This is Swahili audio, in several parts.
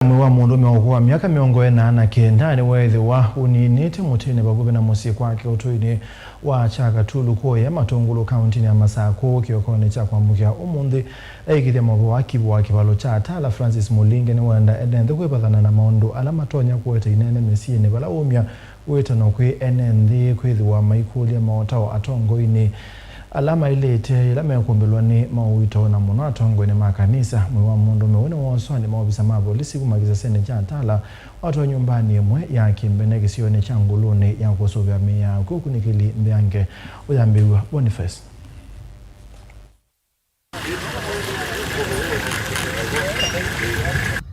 Mwa mundu meokuwa miaka miongo ena na kenda ni wethi wa uninite mutini bagube na musi kwake utuini wa chaka tulu kuya Matungulu kaunti ya Masako kiokone cha kwambukia umundi ekithia mabo wa kibalo cha Atala Francis Mulinge ni wenda enende kwepathana na maundu ala matonya kuweta inene mesini bala umya weta no kwi enende kwithi wa maikulia maotao atongoini alama ilete ilama yakumbelwa ni mawito na muno atongwe makanisa mwa mundu mewone woswani mawabisa mabo lisiku magiza sene cha Atala watu nyumbani mwe ya kimbene kisione cha Nguluni ya kusovya meya kukunikili mbiange uyambiwa Boniface.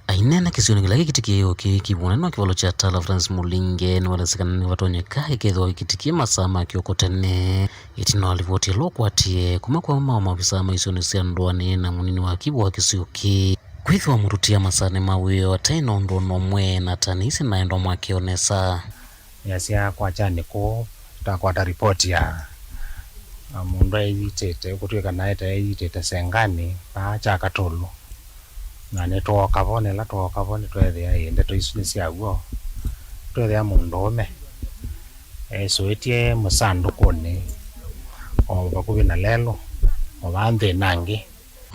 Ainena kisioni kila kitikie kibuna no kivalo cha Atala Francis Mulinge ni walasikana ni watonye kae kedho kitikie masama kiokotene itino alivoti lokwatie kumakwa mama mabisa isioni siandoane na munini wa kibu wa kisioki kwithi wa murutia masane mawiyo ataino ndo nomwe na tanisi naendo mwakionesa yasia kwa chane ko takwata ripoti ya mundu ayitete kutweka naeta ayitete sengani pa chaka tolo na neto kavone la to kavone twethe ayende to isunisi agwo twethe mundu ome soetie musando kone o bakubi na lelo o bande nangi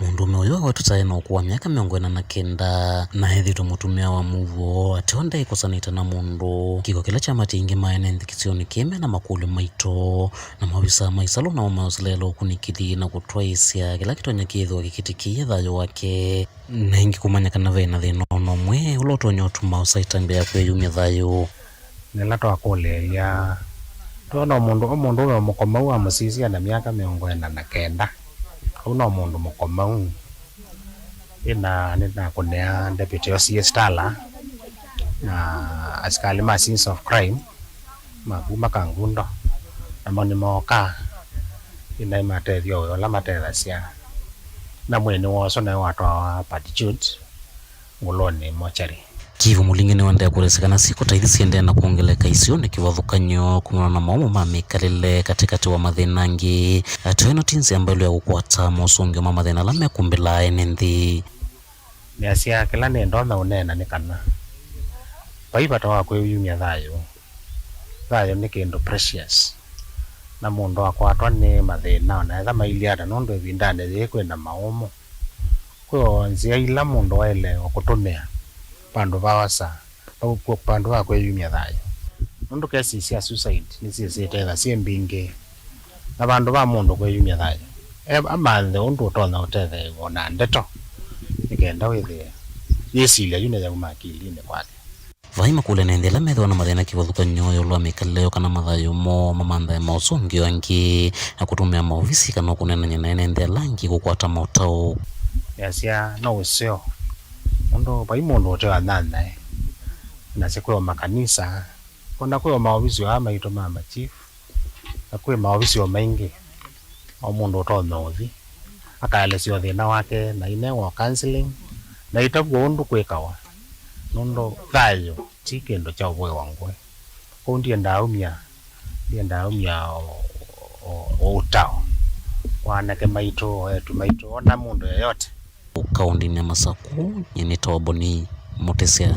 mundu meoyo watu tsaena okuwa miaka miongo ena na kenda na hethi tumutumia wa muvo ationda ikosanita na mundu kiko kila chama tingi maene ndikisioni keme na makuli maito na mawisa maisalo na umausilelo kunikili na kutwaisya kila kitonya kithwa kikitikie thayo wake na ingi kumanyaka na vena thinono mwe ulotonya utuma usaitambe ya kweyumia thayo nelato akole ya tuona mundu wa mukomau wa musisia na miaka miongo ena na kenda una mundu mukomau ina nina kunea deputy OCS Tala na askali ma scenes of crime maguma kangundo amoni moka ina imatethio ola matethasya na mwene woso na watu wa patitude Nguluni mochari Kivu Mulinge ni wanda kuresekana siku taithi siende na kuongeleka isione kiwathukanyo kumana na maumo mamikalile katikati wa mathinangi atueno tinsi ambalo ya kukwata mosungi wa mathina lame kumbila enenthi ni asia kila nendo na unena ni kana paipata wa kweyumia thayo ni kindu precious na mundu akwatwa ni mathina na etha mailiata nundu evindane thikwenda maumo kwa nzia ila mundu waele okutumia pandu bawasa kwa pandu wa kweyumia thayo nundu kesi cia suicide ni ciethetha ciembinge na bandu ba mundu kweyumia thayo amanthe undu utona utethe ona ndeto nikenda withie yesilia yune ya umakilini kwake vaima kule nendela methwa na mathina kiwathukanyo yolwa mikaleo kana mathayo mo mamantha mausungi wangi akutumia maofisi kana kunenanya na enende langi kukwata mautao yasia no usio mundu bai mundu otewa nana na sekwe makanisa kuna kwa maofisi wa maito mama chief na kwa maofisi wa maingi o mundu otona uthi akaelesio thina wake na ine wa counseling na itabu undu kwekawa nundu thayo tikendo cha ubwe wangwe kundi ndaumia utao wanake maito etu maito ona mundu yoyote kaundi ni Masako nyene tawaboni Mutesya